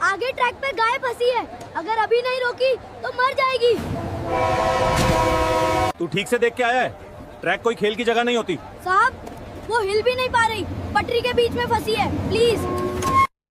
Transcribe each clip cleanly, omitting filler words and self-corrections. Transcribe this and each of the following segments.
आगे ट्रैक पे गाय फंसी है, अगर अभी नहीं रोकी तो मर जाएगी। तू ठीक से देख के आया है? ट्रैक कोई खेल की जगह नहीं होती। साहब, वो हिल भी नहीं पा रही, पटरी के बीच में फंसी है, प्लीज।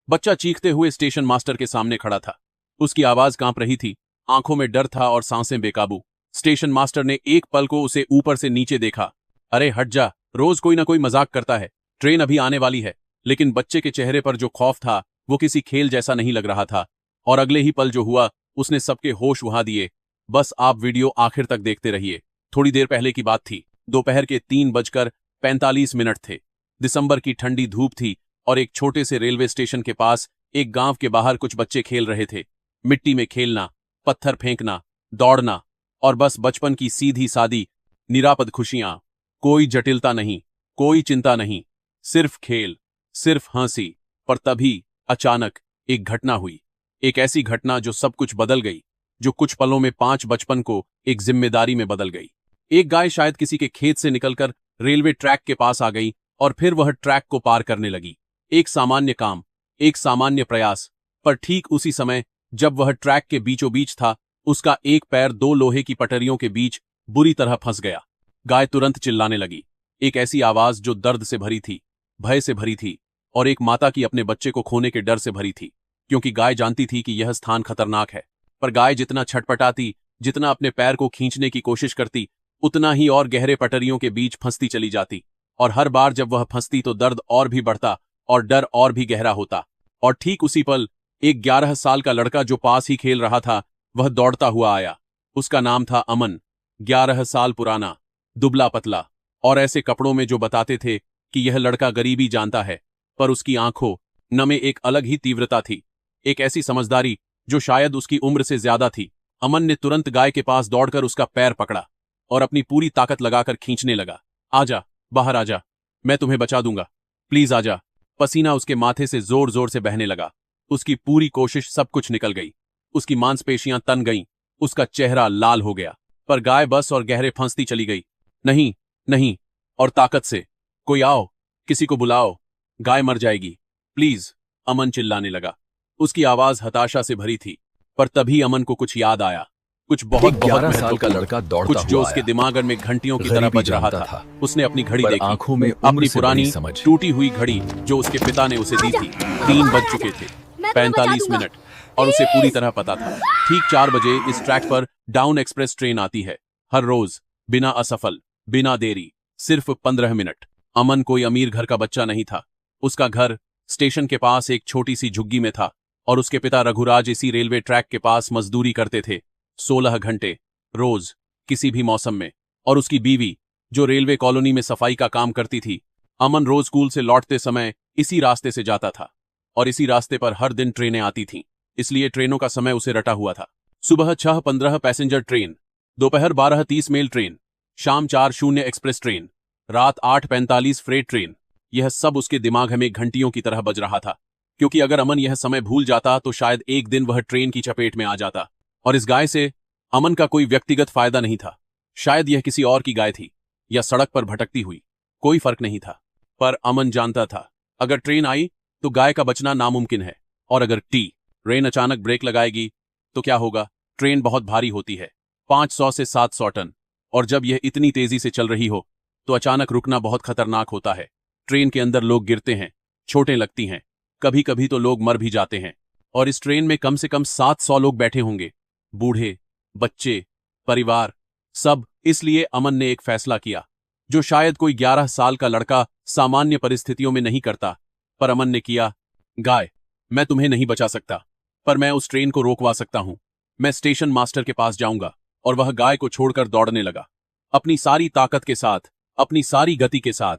बच्चा चीखते हुए स्टेशन मास्टर के सामने खड़ा था। उसकी आवाज कांप रही थी, आंखों में डर था और सांसें बेकाबू। स्टेशन मास्टर ने एक पल को उसे ऊपर से नीचे देखा। अरे हट जा, रोज कोई ना कोई मजाक करता है, ट्रेन अभी आने वाली है। लेकिन बच्चे के चेहरे पर जो खौफ था वो किसी खेल जैसा नहीं लग रहा था। और अगले ही पल जो हुआ उसने सबके होश उड़ा दिए। बस आप वीडियो आखिर तक देखते रहिए। थोड़ी देर पहले की बात थी। दोपहर के 3:45 थे। दिसंबर की ठंडी धूप थी और एक छोटे से रेलवे स्टेशन के पास एक गांव के बाहर कुछ बच्चे खेल रहे थे। मिट्टी में खेलना, पत्थर फेंकना, दौड़ना और बस बचपन की सीधी सादी निरापद खुशियां। कोई जटिलता नहीं, कोई चिंता नहीं, सिर्फ खेल, सिर्फ हंसी। पर तभी अचानक एक घटना हुई। एक ऐसी घटना जो सब कुछ बदल गई, जो कुछ पलों में 5 बचपन को एक जिम्मेदारी में बदल गई। एक गाय शायद किसी के खेत से निकलकर रेलवे ट्रैक के पास आ गई और फिर वह ट्रैक को पार करने लगी। एक सामान्य काम, एक सामान्य प्रयास। पर ठीक उसी समय जब वह ट्रैक के बीचों बीच था, उसका एक पैर 2 लोहे की पटरियों के बीच बुरी तरह फंस गया। गाय तुरंत चिल्लाने लगी, एक ऐसी आवाज जो दर्द से भरी थी, भय से भरी थी और एक माता की अपने बच्चे को खोने के डर से भरी थी। क्योंकि गाय जानती थी कि यह स्थान खतरनाक है। पर गाय जितना छटपटाती, जितना अपने पैर को खींचने की कोशिश करती, उतना ही और गहरे पटरियों के बीच फंसती चली जाती। और हर बार जब वह फंसती तो दर्द और भी बढ़ता और डर और भी गहरा होता। और ठीक उसी पल एक 11 साल का लड़का जो पास ही खेल रहा था, वह दौड़ता हुआ आया। उसका नाम था अमन। 11 साल पुराना, दुबला पतला और ऐसे कपड़ों में जो बताते थे कि यह लड़का गरीबी जानता है। पर उसकी आंखों में एक अलग ही तीव्रता थी, एक ऐसी समझदारी जो शायद उसकी उम्र से ज्यादा थी। अमन ने तुरंत गाय के पास दौड़कर उसका पैर पकड़ा और अपनी पूरी ताकत लगाकर खींचने लगा। आजा, बाहर आजा, मैं तुम्हें बचा दूंगा, प्लीज आजा। पसीना उसके माथे से जोर जोर से बहने लगा। उसकी पूरी कोशिश सब कुछ निकल गई। उसकी मांसपेशियां तन गईं, उसका चेहरा लाल हो गया। पर गाय बस और गहरे फंसती चली गई। नहीं, नहीं, और ताकत से, कोई आओ, किसी को बुलाओ, गाय मर जाएगी, प्लीज। अमन चिल्लाने लगा। उसकी आवाज हताशा से भरी थी। पर तभी अमन को कुछ याद आया, कुछ बहुत 11 साल का लड़का दौड़ता कुछ जो हुआ उसके आया। दिमाग में घंटियों की तरह बज रहा था। उसने अपनी घड़ी पर देखी, आंखों में अपनी उम्र से पुरानी बड़ी समझ। टूटी हुई घड़ी जो उसके पिता ने उसे दी थी। 3 बज चुके थे, 45 मिनट, और उसे पूरी तरह पता था ठीक 4 बजे इस ट्रैक पर डाउन एक्सप्रेस ट्रेन आती है, हर रोज, बिना असफल, बिना देरी, सिर्फ 15 मिनट। अमन कोई अमीर घर का बच्चा नहीं था। उसका घर स्टेशन के पास एक छोटी सी झुग्गी में था और उसके पिता रघुराज इसी रेलवे ट्रैक के पास मजदूरी करते थे, 16 घंटे रोज, किसी भी मौसम में। और उसकी बीवी जो रेलवे कॉलोनी में सफाई का काम करती थी। अमन रोज स्कूल से लौटते समय इसी रास्ते से जाता था और इसी रास्ते पर हर दिन ट्रेनें आती थीं, इसलिए ट्रेनों का समय उसे रटा हुआ था। सुबह 6:15 पैसेंजर ट्रेन, दोपहर 12:30 मेल ट्रेन, शाम 4:00 एक्सप्रेस ट्रेन, रात 8:45 फ्रेट ट्रेन। यह सब उसके दिमाग में घंटियों की तरह बज रहा था। क्योंकि अगर अमन यह समय भूल जाता तो शायद एक दिन वह ट्रेन की चपेट में आ जाता। और इस गाय से अमन का कोई व्यक्तिगत फायदा नहीं था। शायद यह किसी और की गाय थी या सड़क पर भटकती हुई, कोई फर्क नहीं था। पर अमन जानता था, अगर ट्रेन आई तो गाय का बचना नामुमकिन है। और अगर ट्रेन अचानक ब्रेक लगाएगी तो क्या होगा? ट्रेन बहुत भारी होती है, 500 से 700 टन, और जब यह इतनी तेजी से चल रही हो तो अचानक रुकना बहुत खतरनाक होता है। ट्रेन के अंदर लोग गिरते हैं, चोटें लगती हैं, कभी कभी तो लोग मर भी जाते हैं। और इस ट्रेन में कम से कम 700 लोग बैठे होंगे, बूढ़े, बच्चे, परिवार, सब। इसलिए अमन ने एक फैसला किया जो शायद कोई 11 साल का लड़का सामान्य परिस्थितियों में नहीं करता। पर अमन ने किया। गाय, मैं तुम्हें नहीं बचा सकता, पर मैं उस ट्रेन को रोकवा सकता हूं। मैं स्टेशन मास्टर के पास जाऊंगा। और वह गाय को छोड़कर दौड़ने लगा, अपनी सारी ताकत के साथ, अपनी सारी गति के साथ,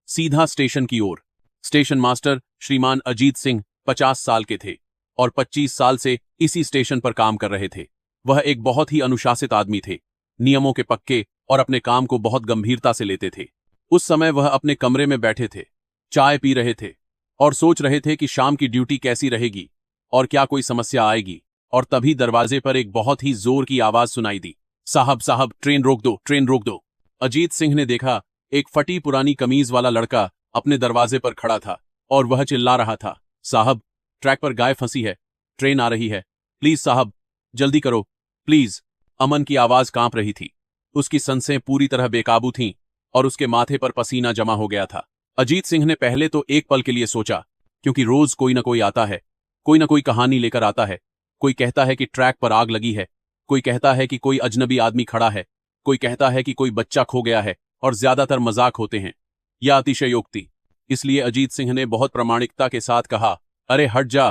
सीधा स्टेशन की ओर। स्टेशन मास्टर श्रीमान अजीत सिंह 50 साल के थे और 25 साल से इसी स्टेशन पर काम कर रहे थे। वह एक बहुत ही अनुशासित आदमी थे, नियमों के पक्के, और अपने काम को बहुत गंभीरता से लेते थे। उस समय वह अपने कमरे में बैठे थे, चाय पी रहे थे और सोच रहे थे कि शाम की ड्यूटी कैसी रहेगी और क्या कोई समस्या आएगी। और तभी दरवाजे पर एक बहुत ही जोर की आवाज सुनाई दी, साहब साहब, ट्रेन रोक दो, ट्रेन रोक दो। अजीत सिंह ने देखा, एक फटी पुरानी कमीज वाला लड़का अपने दरवाजे पर खड़ा था और वह चिल्ला रहा था, साहब, ट्रैक पर गाय फंसी है, ट्रेन आ रही है, प्लीज साहब, जल्दी करो, प्लीज। अमन की आवाज कांप रही थी। उसकी सांसें पूरी तरह बेकाबू थीं और उसके माथे पर पसीना जमा हो गया था। अजीत सिंह ने पहले तो एक पल के लिए सोचा, क्योंकि रोज कोई ना कोई आता है, कोई ना कोई कहानी लेकर आता है। कोई कहता है कि ट्रैक पर आग लगी है, कोई कहता है कि कोई अजनबी आदमी खड़ा है, कोई कहता है कि कोई बच्चा खो गया है, और ज्यादातर मजाक होते हैं या अतिशयोक्ति। इसलिए अजीत सिंह ने बहुत प्रामाणिकता के साथ कहा, अरे हट जा,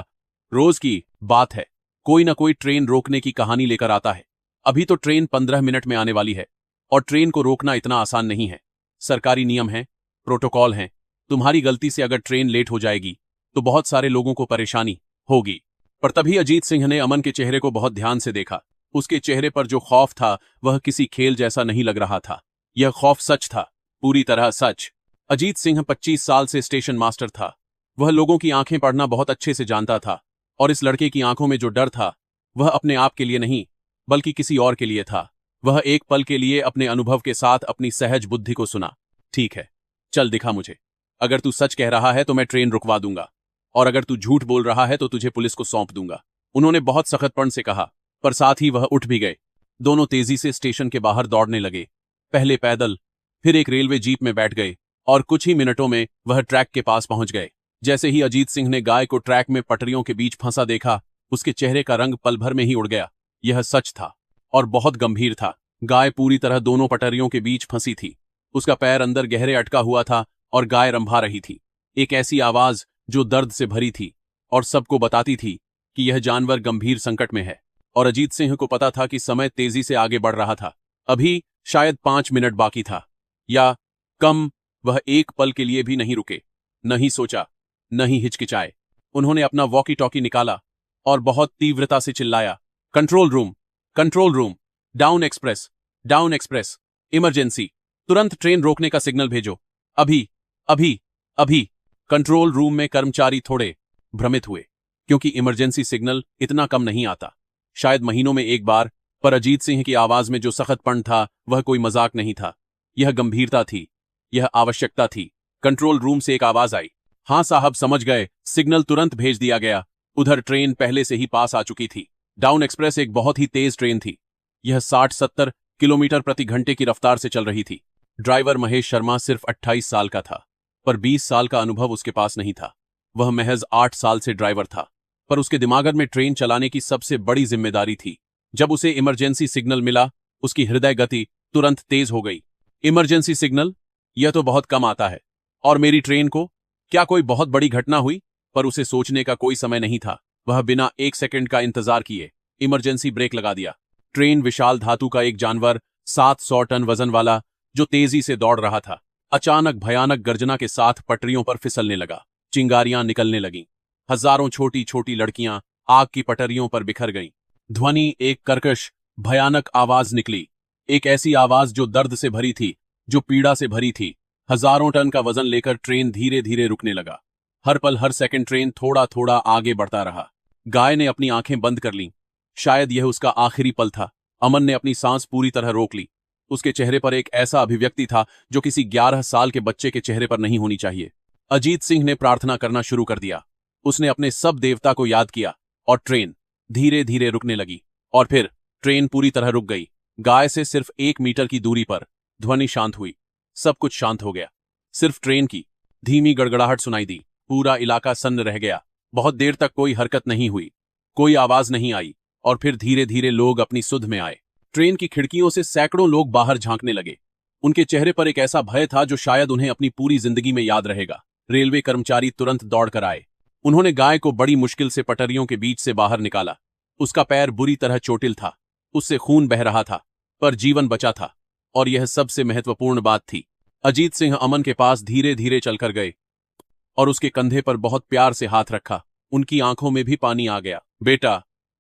रोज की बात है, कोई ना कोई ट्रेन रोकने की कहानी लेकर आता है। अभी तो ट्रेन 15 मिनट में आने वाली है, और ट्रेन को रोकना इतना आसान नहीं है। सरकारी नियम है, प्रोटोकॉल हैं। तुम्हारी गलती से अगर ट्रेन लेट हो जाएगी तो बहुत सारे लोगों को परेशानी होगी। पर तभी अजीत सिंह ने अमन के चेहरे को बहुत ध्यान से देखा। उसके चेहरे पर जो खौफ था वह किसी खेल जैसा नहीं लग रहा था। यह खौफ सच था, पूरी तरह सच। अजीत सिंह 25 साल से स्टेशन मास्टर था। वह लोगों की आंखें पढ़ना बहुत अच्छे से जानता था, और इस लड़के की आंखों में जो डर था वह अपने आप के लिए नहीं बल्कि किसी और के लिए था। वह एक पल के लिए अपने अनुभव के साथ अपनी सहज बुद्धि को सुना। ठीक है, चल दिखा मुझे। अगर तू सच कह रहा है तो मैं ट्रेन रुकवा दूंगा, और अगर तू झूठ बोल रहा है तो तुझे पुलिस को सौंप दूंगा। उन्होंने बहुत सख्तपन से कहा, पर साथ ही वह उठ भी गए। दोनों तेजी से स्टेशन के बाहर दौड़ने लगे, पहले पैदल, फिर एक रेलवे जीप में बैठ गए, और कुछ ही मिनटों में वह ट्रैक के पास पहुंच गए। जैसे ही अजीत सिंह ने गाय को ट्रैक में पटरियों के बीच फंसा देखा, उसके चेहरे का रंग पल भर में ही उड़ गया। यह सच था और बहुत गंभीर था। गाय पूरी तरह दोनों पटरियों के बीच फंसी थी। उसका पैर अंदर गहरे अटका हुआ था और गाय रंभा रही थी। एक ऐसी आवाज जो दर्द से भरी थी और सबको बताती थी कि यह जानवर गंभीर संकट में है। और अजीत सिंह को पता था कि समय तेजी से आगे बढ़ रहा था। अभी शायद 5 मिनट बाकी था या कम। वह एक पल के लिए भी नहीं रुके, नहीं सोचा, नहीं हिचकिचाए। उन्होंने अपना वॉकी टॉकी निकाला और बहुत तीव्रता से चिल्लाया, control room, control room, down express, down express, emergency, तुरंत ट्रेन रोकने का सिग्नल भेजो, अभी, अभी, अभी। कंट्रोल रूम में कर्मचारी थोड़े भ्रमित हुए, क्योंकि इमरजेंसी सिग्नल इतना कम नहीं आता, शायद महीनों में एक बार। पर अजीत सिंह की आवाज में जो सख्तपन था वह कोई मजाक नहीं था, यह गंभीरता थी, यह आवश्यकता थी। कंट्रोल रूम से एक आवाज आई, हाँ साहब, समझ गए, सिग्नल तुरंत भेज दिया गया। उधर ट्रेन पहले से ही पास आ चुकी थी। डाउन एक्सप्रेस एक बहुत ही तेज ट्रेन थी। यह 60-70 किलोमीटर प्रति घंटे की रफ्तार से चल रही थी। ड्राइवर महेश शर्मा सिर्फ 28 साल का था, पर 20 साल का अनुभव उसके पास नहीं था। वह महज 8 साल से ड्राइवर था, पर उसके दिमाग में ट्रेन चलाने की सबसे बड़ी जिम्मेदारी थी। जब उसे इमरजेंसी सिग्नल मिला, उसकी हृदय गति तुरंत तेज हो गई। इमरजेंसी सिग्नल, यह तो बहुत कम आता है, और मेरी ट्रेन को क्या कोई बहुत बड़ी घटना हुई? पर उसे सोचने का कोई समय नहीं था। वह बिना 1 सेकंड का इंतजार किए इमरजेंसी ब्रेक लगा दिया। ट्रेन विशाल धातु का एक जानवर, 700 टन वजन वाला, जो तेजी से दौड़ रहा था, अचानक भयानक गर्जना के साथ पटरियों पर फिसलने लगा। चिंगारियां निकलने लगीं। हजारों छोटी छोटी लड़कियां आग की पटरियों पर बिखर गईं। ध्वनि एक कर्कश, भयानक आवाज निकली, एक ऐसी आवाज जो दर्द से भरी थी, जो पीड़ा से भरी थी। हजारों टन का वजन लेकर ट्रेन धीरे धीरे रुकने लगा। हर पल, हर सेकंड ट्रेन थोड़ा थोड़ा आगे बढ़ता रहा। गाय ने अपनी आंखें बंद कर लीं। शायद यह उसका आखिरी पल था। अमन ने अपनी सांस पूरी तरह रोक ली। उसके चेहरे पर एक ऐसा अभिव्यक्ति था जो किसी 11 साल के बच्चे के चेहरे पर नहीं होनी चाहिए। अजीत सिंह ने प्रार्थना करना शुरू कर दिया। उसने अपने सब देवता को याद किया, और ट्रेन धीरे धीरे रुकने लगी। और फिर ट्रेन पूरी तरह रुक गई। गाय से सिर्फ 1 मीटर की दूरी पर ध्वनि शांत हुई। सब कुछ शांत हो गया। सिर्फ ट्रेन की धीमी गड़गड़ाहट सुनाई दी। पूरा इलाका सन्न रह गया। बहुत देर तक कोई हरकत नहीं हुई, कोई आवाज नहीं आई, और फिर धीरे धीरे लोग अपनी सुध में आए। ट्रेन की खिड़कियों से सैकड़ों लोग बाहर झांकने लगे। उनके चेहरे पर एक ऐसा भय था जो शायद उन्हें अपनी पूरी जिंदगी में याद रहेगा। रेलवे कर्मचारी तुरंत दौड़कर आए। उन्होंने गाय को बड़ी मुश्किल से पटरियों के बीच से बाहर निकाला। उसका पैर बुरी तरह चोटिल था, उससे खून बह रहा था, पर जीवन बचा था। और यह सबसे महत्वपूर्ण बात थी। अजीत सिंह अमन के पास धीरे धीरे चलकर गए और उसके कंधे पर बहुत प्यार से हाथ रखा। उनकी आंखों में भी पानी आ गया। बेटा,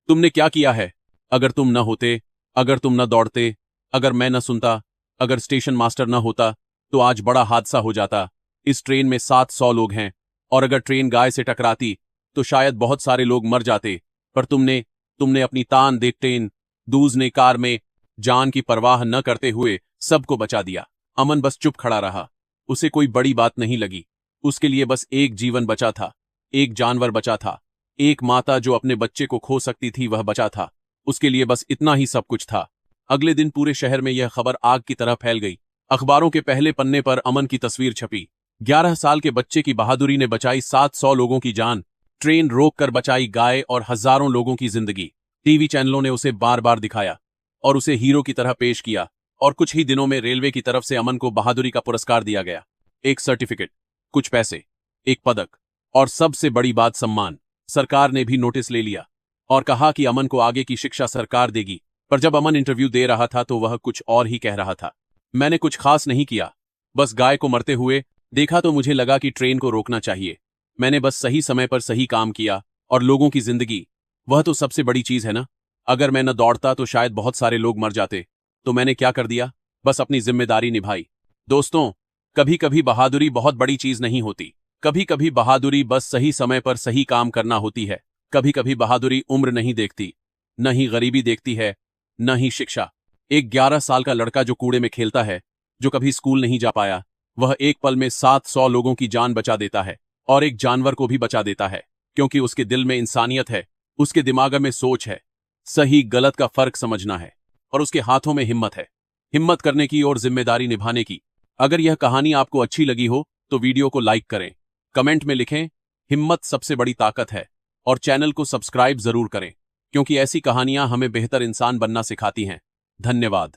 तुमने क्या किया है? अगर तुम न होते, अगर तुम न दौड़ते, अगर मैं न सुनता, अगर स्टेशन मास्टर न होता, तो आज बड़ा हादसा हो जाता। इस ट्रेन में 700 लोग हैं, और अगर ट्रेन गाय से टकराती तो शायद बहुत सारे लोग मर जाते। पर तुमने अपनी तान देखटेन दूज ने कार में जान की परवाह न करते हुए सबको बचा दिया। अमन बस चुप खड़ा रहा। उसे कोई बड़ी बात नहीं लगी। उसके लिए बस एक जीवन बचा था, एक जानवर बचा था, एक माता जो अपने बच्चे को खो सकती थी वह बचा था। उसके लिए बस इतना ही सब कुछ था। अगले दिन पूरे शहर में यह खबर आग की तरह फैल गई। अखबारों के पहले पन्ने पर अमन की तस्वीर छपी। 11 साल के बच्चे की बहादुरी ने बचाई 700 लोगों की जान। ट्रेन रोक कर बचाई गाय और हजारों लोगों की जिंदगी। टीवी चैनलों ने उसे बार बार दिखाया और उसे हीरो की तरह पेश किया। और कुछ ही दिनों में रेलवे की तरफ से अमन को बहादुरी का पुरस्कार दिया गया। एक सर्टिफिकेट, कुछ पैसे, एक पदक और सबसे बड़ी बात सम्मान। सरकार ने भी नोटिस ले लिया और कहा कि अमन को आगे की शिक्षा सरकार देगी। पर जब अमन इंटरव्यू दे रहा था तो वह कुछ और ही कह रहा था। मैंने कुछ खास नहीं किया, बस गाय को मरते हुए देखा तो मुझे लगा कि ट्रेन को रोकना चाहिए। मैंने बस सही समय पर सही काम किया और लोगों की जिंदगी, वह तो सबसे बड़ी चीज है ना। अगर मैं न दौड़ता तो शायद बहुत सारे लोग मर जाते। तो मैंने क्या कर दिया, बस अपनी जिम्मेदारी निभाई। दोस्तों, कभी कभी बहादुरी बहुत बड़ी चीज नहीं होती। कभी कभी बहादुरी बस सही समय पर सही काम करना होती है। कभी कभी बहादुरी उम्र नहीं देखती, न ही गरीबी देखती है, न ही शिक्षा। एक 11 साल का लड़का जो कूड़े में खेलता है, जो कभी स्कूल नहीं जा पाया, वह एक पल में 700 लोगों की जान बचा देता है और एक जानवर को भी बचा देता है। क्योंकि उसके दिल में इंसानियत है, उसके दिमाग में सोच है, सही गलत का फर्क समझना है और उसके हाथों में हिम्मत है, हिम्मत करने की और जिम्मेदारी निभाने की। अगर यह कहानी आपको अच्छी लगी हो तो वीडियो को लाइक करें, कमेंट में लिखें हिम्मत सबसे बड़ी ताकत है और चैनल को सब्सक्राइब जरूर करें, क्योंकि ऐसी कहानियां हमें बेहतर इंसान बनना सिखाती हैं। धन्यवाद।